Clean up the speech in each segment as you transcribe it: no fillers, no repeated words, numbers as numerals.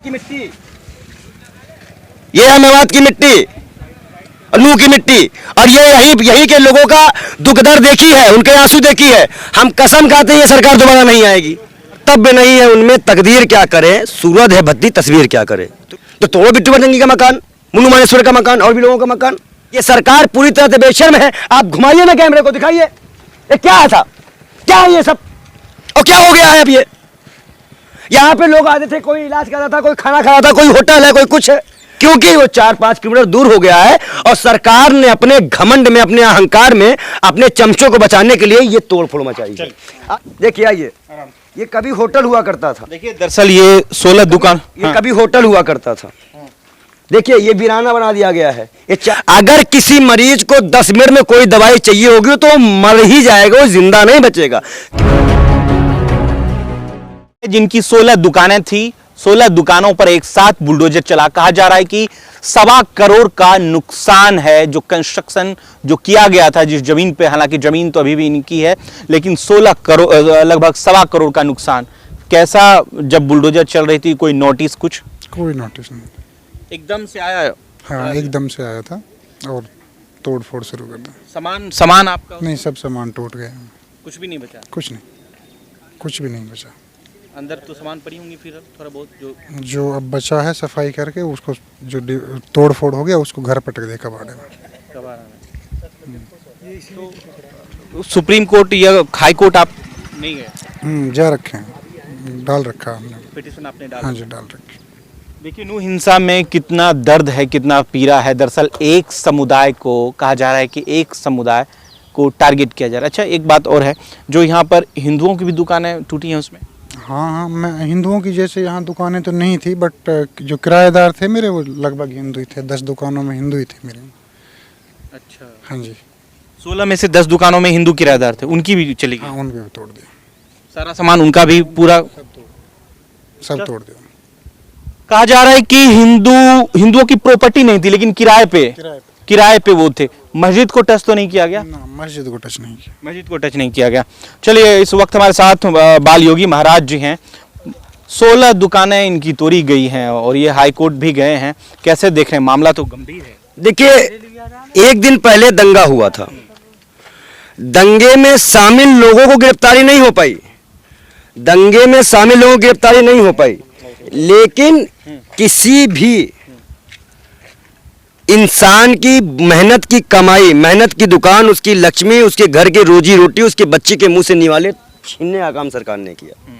की मिट्टी, ये है मेवात की मिट्टी, नूह की मिट्टी, और ये यही के लोगों का दुख दर्द देखी है, उनके आंसू देखी है। हम कसम खाते हैं ये सरकार दोबारा नहीं आएगी। तब भी नहीं है उनमें, तकदीर क्या करे, सूरत है भद्दी तस्वीर क्या करे। तो तोड़ो बिट्टू बजरंगी का मकान, मुन्नू मानेश्वर का मकान और भी लोगों का मकान। ये सरकार पूरी तरह से बेशर्म है। आप घुमाइए ना कैमरे को, दिखाइए ये क्या था, क्या है ये सब, और क्या हो गया है अब ये। यहाँ पे लोग आते थे, कोई इलाज कर रहा था, कोई खाना खा रहा था, कोई होटल है, कोई कुछ है, क्योंकि वो 4-5 किलोमीटर दूर हो गया है। और सरकार ने अपने घमंड में, अपने अहंकार में, अपने चमचों को बचाने के लिए ये तोड़ फोड़ मचाई है। देखिए आइए, ये कभी होटल हुआ करता था। देखिए दरअसल ये 16 दुकान, ये कभी होटल हुआ करता था। देखिए ये वीराना बना दिया गया है। अगर किसी मरीज को 10 मिनट में कोई दवाई चाहिए होगी तो मर ही जाएगा, वो जिंदा नहीं बचेगा। जिनकी 16 दुकानें थी, 16 दुकानों पर एक साथ बुलडोजर चला। कहा जा रहा है कि 1.25 करोड़ का नुकसान है जो कंस्ट्रक्शन जो किया गया था जिस जमीन पे, हालांकि जमीन तो अभी भी इनकी है, लेकिन 16 करोड़, लगभग 1.25 करोड़ का नुकसान। कैसा, जब बुलडोजर चल रही थी कोई नोटिस, कुछ? कोई नोटिस नहीं, एकदम से आया? हाँ एकदम से आया था और तोड़ फोड़ शुरू कर दिया। सामान आपका? नहीं, सब सामान टूट गया, कुछ भी नहीं बचा? कुछ नहीं, कुछ भी नहीं बचा। अंदर तो सामान पड़ी होंगी फिर थोड़ा बहुत जो अब बचा है सफाई करके उसको, जो तोड़ फोड़ हो गया उसको घर पटक दे कबाड़े में। तो सुप्रीम कोर्ट या हाई कोर्ट आप नहीं गए? जा रखे हैं, डाल रखा हमने पिटीशन, आपने डाला? हाँ जी, डाल रखी। देखिए नूह हिंसा में कितना दर्द है, कितना पीड़ा है। दरअसल एक समुदाय को, कहा जा रहा है कि एक समुदाय को टारगेट किया जा रहा है। अच्छा एक बात और है, जो यहाँ पर हिंदुओं की भी दुकानें टूटी हैं उसमें? हाँ, मैं हिंदुओं की जैसे यहाँ दुकानें तो नहीं थी, बट जो किराएदार थे मेरे वो लगभग हिंदू ही थे। 10 दुकानों में हिंदू ही थे मेरे। अच्छा, हाँ जी। 16 में से 10 दुकानों में हिंदू किराएदार थे, उनकी भी चली गई? हाँ, उनके भी तोड़ दिया, सारा सामान उनका भी पूरा सब तोड़ दिया। कहा जा रहा है कि हिंदुओं की प्रॉपर्टी नहीं थी, लेकिन किराए पे वो थे। मस्जिद को टच तो नहीं किया गया? ना, मस्जिद को टच नहीं किया। मस्जिद को टच नहीं किया गया। चलिए इस वक्त हमारे साथ बाल योगी महाराज जी हैं। 16 दुकानें इनकी तोड़ी गई हैं और ये हाई कोर्ट भी गए हैं। कैसे देख रहे हैं, मामला तो गंभीर है। देखिए एक दिन पहले दंगा हुआ था, दंगे में शामिल लोगों को गिरफ्तारी नहीं हो पाई, दंगे में शामिल लोगों की गिरफ्तारी नहीं हो पाई, लेकिन किसी भी इंसान की मेहनत की कमाई, मेहनत की दुकान, उसकी लक्ष्मी, उसके घर की रोजी रोटी, उसके बच्चे के मुंह से निवाले छीनने का काम सरकार ने किया।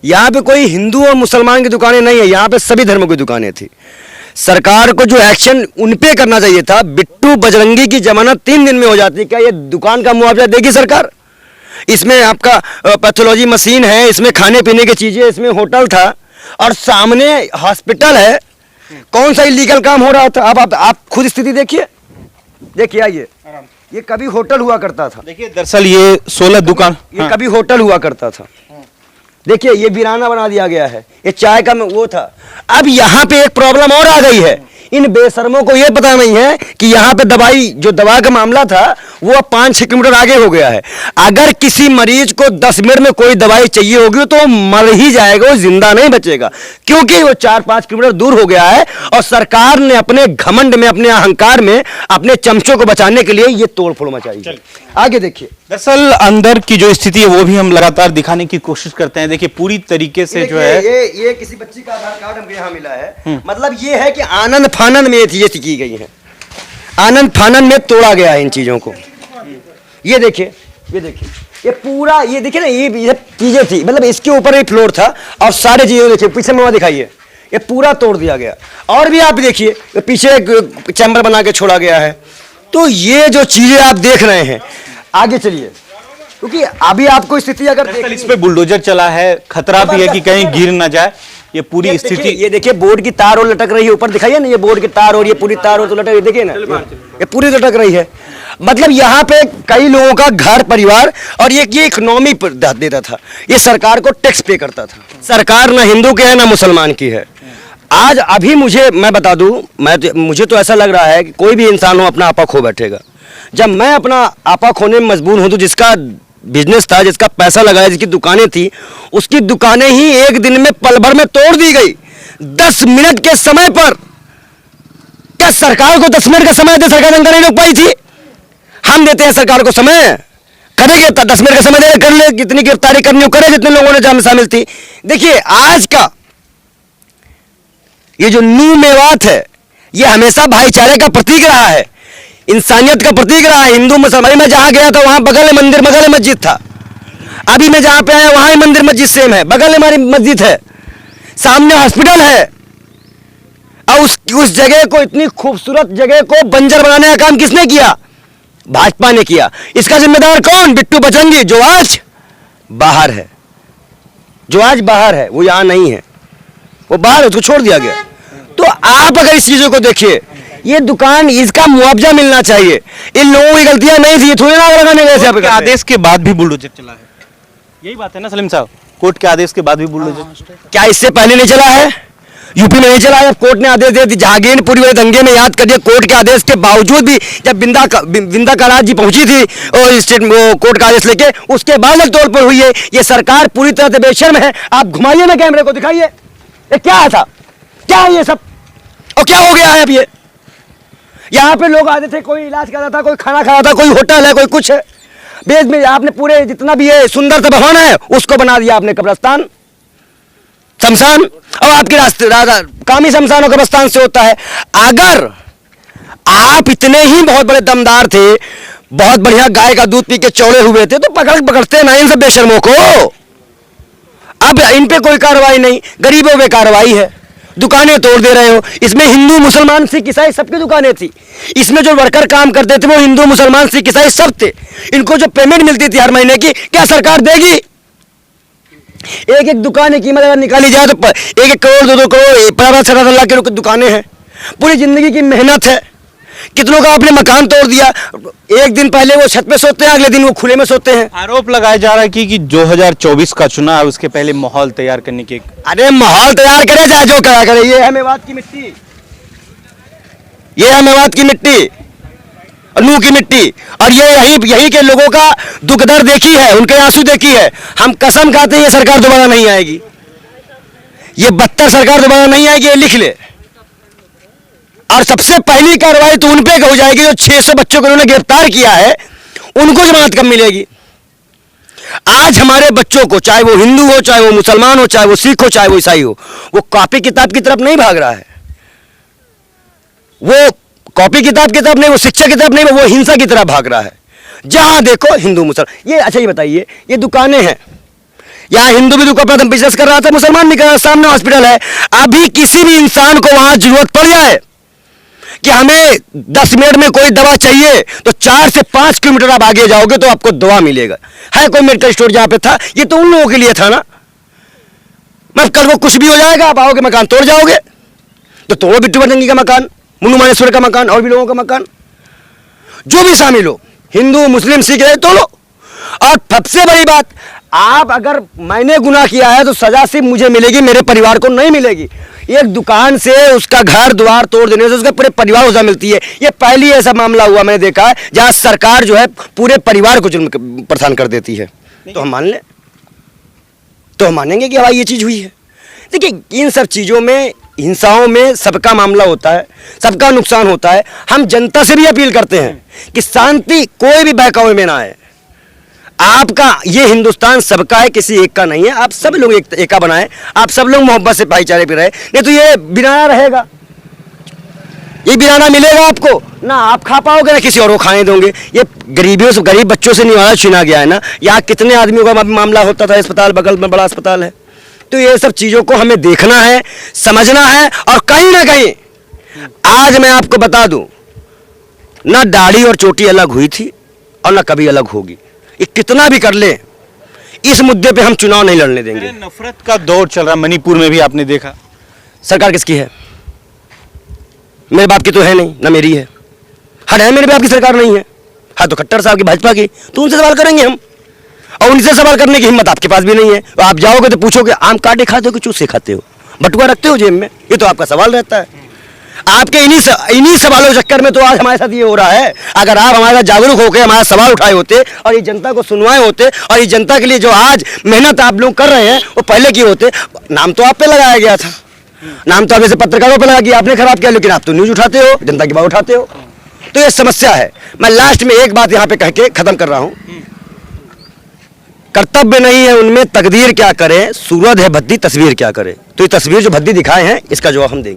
यहाँ पे कोई हिंदू और मुसलमान की दुकानें नहीं है, यहाँ पे सभी धर्मों की दुकानें थी। सरकार को जो एक्शन उन पे करना चाहिए था, बिट्टू बजरंगी की जमानत 3 दिन में हो जाती, क्या ये दुकान का मुआवजा देगी सरकार? इसमें आपका पैथोलॉजी मशीन है, इसमें खाने पीने की चीजें, इसमें होटल था और सामने हॉस्पिटल है। कौन सा इलीगल काम हो रहा था? अब आप खुद स्थिति देखिए, देखिए आइए, ये कभी होटल हुआ करता था। देखिए दरअसल ये 16 दुकान, ये कभी होटल हुआ करता था। देखिए ये वीराना बना दिया गया है, ये चाय का वो था। अब यहाँ पे एक प्रॉब्लम और आ गई है, इन बेशर्मों को ये पता नहीं है कि यहाँ पे दवाई, जो दवा का मामला था वो अब 5-6 किलोमीटर आगे हो गया है। अगर किसी मरीज को 10 मिनट में कोई दवाई चाहिए होगी तो मर ही जाएगा, वो जिंदा नहीं बचेगा, क्योंकि वो 4-5 किलोमीटर दूर हो गया है। और सरकार ने अपने घमंड में, अपने अहंकार में, अपने चमचों को बचाने के लिए ये तोड़ फोड़ मचाई है। आगे देखिए, दरअसल अंदर की जो स्थिति है वो भी हम लगातार दिखाने की कोशिश करते हैं। देखिए पूरी तरीके से जो है, ये किसी बच्ची का आधार कार्ड हमको यहाँ मिला है। मतलब ये है कि आनंद फानन में ये चीजें की गई हैं, आनंद फानन में तोड़ा गया है इन चीजों को। ये देखिए, ये देखिए, ये पूरा, ये देखिए ना, ये चीजें थी, मतलब इसके ऊपर एक फ्लोर था और सारे चीजें देखिए, पीछे में दिखाइए, ये पूरा तोड़ दिया गया। और भी आप देखिए, पीछे एक चैम्बर बना के छोड़ा गया है। तो ये जो चीजें आप देख रहे हैं, आगे चलिए, क्योंकि अभी आपको स्थिति अगर इस पे बुलडोजर चला है, खतरा भी है कि कहीं गिर ना जाए। ये पूरी स्थिति, ये देखिए बोर्ड की तार और लटक रही है, ऊपर दिखाइए ना, ये बोर्ड की तार और ये पूरी तार और तो लटक रही, देखिए ना, ये पूरी लटक रही है। मतलब यहाँ पे कई लोगों का घर परिवार, और ये इकोनॉमी पर देता था, ये सरकार को टैक्स पे करता था। सरकार ना हिंदू की है ना मुसलमान की है। आज अभी मैं बता दूं, मुझे तो ऐसा लग रहा है कि कोई भी इंसान हो अपना आपा खो बैठेगा। जब मैं अपना आपा खोने में मजबूर हूं तो जिसका बिजनेस था, जिसका पैसा लगाया, जिसकी दुकानें थी, उसकी दुकानें ही एक दिन में पल भर में तोड़ दी गई। 10 मिनट के समय पर, क्या सरकार को 10 मिनट का समय दे, सरकार दंगा नहीं रोक पाई थी? हम देते हैं सरकार को समय, करेंगे 10 मिनट का समय दे, कर ले, कितनी गिरफ्तारी करनी हो करे, जितने लोगों ने जाम में शामिल थी। देखिए आज का ये जो नू मेवात है, ये हमेशा भाईचारे का प्रतीक रहा है, इंसानियत का प्रतीक रहा है। हिंदू मुसलमान, मैं जहां गया था वहां बगल में मंदिर, बगल में मस्जिद था। अभी मैं जहां पे आया वहां ही मंदिर मस्जिद सेम है, बगल में हमारी मस्जिद है, सामने हॉस्पिटल है। और उस जगह को, इतनी खूबसूरत जगह को बंजर बनाने का काम किसने किया? भाजपा ने किया। इसका जिम्मेदार कौन? बिट्टू बचंगी, जो आज बाहर है, जो आज बाहर है, वो यहां नहीं है, वो बाहर है, उसको छोड़ दिया गया। तो आप अगर इस चीजों को देखिए, ये दुकान, इसका मुआवजा मिलना चाहिए। इन लोगों की गलतियां नहीं थी, थोड़ी ना लगाने गए थे। आदेश के बाद भी बुलडोजर चला है, यही बात है ना सलीम साहब? कोर्ट के आदेश के बाद भी बुलडोजर, क्या इससे पहले नहीं चला है? यूपी में नहीं चला है? कोर्ट ने आदेश दे दिया। जहांगीरपुरी वाले दंगे में याद करिए, कोर्ट के आदेश के बावजूद भी जब बिंदा कारात जी पहुंची थी और स्टेट कोर्ट का आदेश लेके, उसके बाद तौर पर हुई है। ये सरकार पूरी तरह से बेशर्म है। आप घुमाइए ना कैमरे को, दिखाइए ये क्या है था, क्या है ये सब, और क्या हो गया है अब ये? यहाँ पे लोग आते थे, कोई इलाज कर रहा था, कोई खाना खा रहा था, कोई होटल है, कोई कुछ है। बेच में आपने पूरे जितना भी है सुंदर सा भवन है, उसको बना दिया आपने कब्रिस्तान, शमशान। और आपके रास्ते काम ही शमशान और कब्रिस्तान से होता है। अगर आप इतने ही बहुत बड़े दमदार थे, बहुत बढ़िया गाय का दूध पी के चौड़े हुए थे, तो पकड़ते ना इन सब बेशर्मों को। अब इन पे कोई कार्रवाई नहीं, गरीबों पे कार्रवाई है। दुकानें तोड़ दे रहे हो। इसमें हिंदू मुसलमान सिख ईसाई सबकी दुकानें थी। इसमें जो वर्कर काम करते थे वो हिंदू मुसलमान सिख ईसाई सब थे। इनको जो पेमेंट मिलती थी हर महीने की, क्या सरकार देगी? एक एक दुकान की कीमत अगर निकाली जाए तो 1-1 करोड़ 2-2 करोड़ 15-17 लाख की दुकानें हैं। पूरी जिंदगी की मेहनत है। कितनों का आपने मकान तोड़ दिया। एक दिन पहले वो छत पे सोते हैं, अगले दिन वो खुले में सोते हैं। आरोप लगाया जा रहा है कि 2024 का चुनाव, उसके पहले माहौल तैयार करने की। अरे माहौल तैयार करे, चाहे जो करा करे, ये है मेवात की मिट्टी, ये है मेवात की मिट्टी, नूह की मिट्टी। और ये यही के लोगों का दुख दर्द देखी है, उनके आंसू देखी है। हम कसम खाते हैं ये सरकार दोबारा नहीं आएगी, ये बदतर सरकार दोबारा नहीं आएगी, ये लिख ले। और सबसे पहली कार्रवाई तो उन पे हो जाएगी जो 600 बच्चों को उन्होंने गिरफ्तार किया है, उनको जमानत कब मिलेगी? आज हमारे बच्चों को, चाहे वो हिंदू हो, चाहे वो मुसलमान हो, चाहे वो सिख हो, चाहे वो ईसाई हो, वो कॉपी किताब की तरफ नहीं भाग रहा है। वो कॉपी किताब की तरफ नहीं, वो शिक्षा की तरफ नहीं, वो हिंसा की तरफ भाग रहा है। जहां देखो हिंदू मुसलमान। ये अच्छा ये बताइए, ये दुकानें हैं, यहाँ हिंदू भी दुकान पर बिजनेस कर रहा था, मुसलमान भी कर रहा था, सामने हॉस्पिटल है। अभी किसी भी इंसान को वहां जरूरत पड़ जाए कि हमें 10 मिनट में कोई दवा चाहिए, तो 4 से 5 किलोमीटर आप आगे जाओगे तो आपको दवा मिलेगा। है कोई मेडिकल स्टोर जहां पे था? ये तो उन लोगों के लिए था ना। मैं कल को कुछ भी हो जाएगा, आप आओगे मकान तोड़ जाओगे, तो तोड़ो बिट्टू बचंगी का मकान, मुन्नू मानेश्वर का मकान, और भी लोगों का मकान, जो भी शामिल हो, हिंदू मुस्लिम सिख रहे तोड़ो। और सबसे बड़ी बात, आप अगर मैंने गुनाह किया है तो सजा सिर्फ मुझे मिलेगी, मेरे परिवार को नहीं मिलेगी। एक दुकान से उसका घर द्वार तोड़ देने से उसका पूरे परिवार को सजा मिलती है। ये पहली ऐसा मामला हुआ मैंने देखा है जहां सरकार जो है पूरे परिवार को जुर्म प्रदान कर देती है। तो हम मान लें, तो हम मानेंगे कि भाई ये चीज हुई है। देखिए इन सब चीजों में, हिंसाओं में सबका मामला होता है, सबका नुकसान होता है। हम जनता से भी अपील करते हैं कि शांति, कोई भी बहकावे में ना आए। आपका ये हिंदुस्तान सबका है, किसी एक का नहीं है। आप सब लोग एका बनाएं, आप सब लोग मोहब्बत से भाईचारे पे रहे, नहीं तो ये बिराना रहेगा, ये बिराना मिलेगा आपको ना, आप खा पाओगे ना किसी और को खाने दोगे। ये गरीबियों से, गरीब बच्चों से निवाला छीना गया है ना। यहाँ कितने आदमियों का मामला होता था, अस्पताल बगल में बड़ा अस्पताल है। तो ये सब चीजों को हमें देखना है, समझना है। और कहीं ना कहीं आज मैं आपको बता दूं, ना दाढ़ी और चोटी अलग हुई थी और ना कभी अलग होगी। ये कितना भी कर ले, इस मुद्दे पे हम चुनाव नहीं लड़ने देंगे। नफरत का दौर चल रहा, मणिपुर में भी आपने देखा। सरकार किसकी है? मेरे बाप की तो है नहीं, ना मेरी है। हाँ है, मेरे बाप की सरकार नहीं है। हाँ तो खट्टर साहब की, भाजपा की, तो उनसे सवाल करेंगे हम। और उनसे सवाल करने की हिम्मत आपके पास भी नहीं है। तो आप जाओगे तो पूछोगे आम काटे खाते हो कि चूसे खाते हो, बटुआ रखते हो जेब में? ये तो आपका सवाल रहता है। आपके इन्हीं सवालों के चक्कर में तो आज हमारे साथ ये हो रहा है। अगर आप हमारे साथ जागरूक होकर हमारा सवाल उठाए होते और ये जनता को सुनवाए होते, और ये जनता के लिए जो आज मेहनत आप लोग कर रहे हैं वो पहले किए होते, नाम तो आप पे लगाया गया था। नाम तो आप जैसे पत्रकारों पर लगा कि आपने खराब किया, लेकिन आप तो न्यूज उठाते हो, जनता की बात उठाते हो, तो ये समस्या है। मैं लास्ट में एक बात यहाँ पे कह के खत्म कर रहा हूँ, कर्तव्य नहीं है उनमें तकदीर क्या करे, सूरज है भद्दी तस्वीर क्या करे। तो ये तस्वीर जो भद्दी दिखाए हैं इसका जवाब हम देंगे।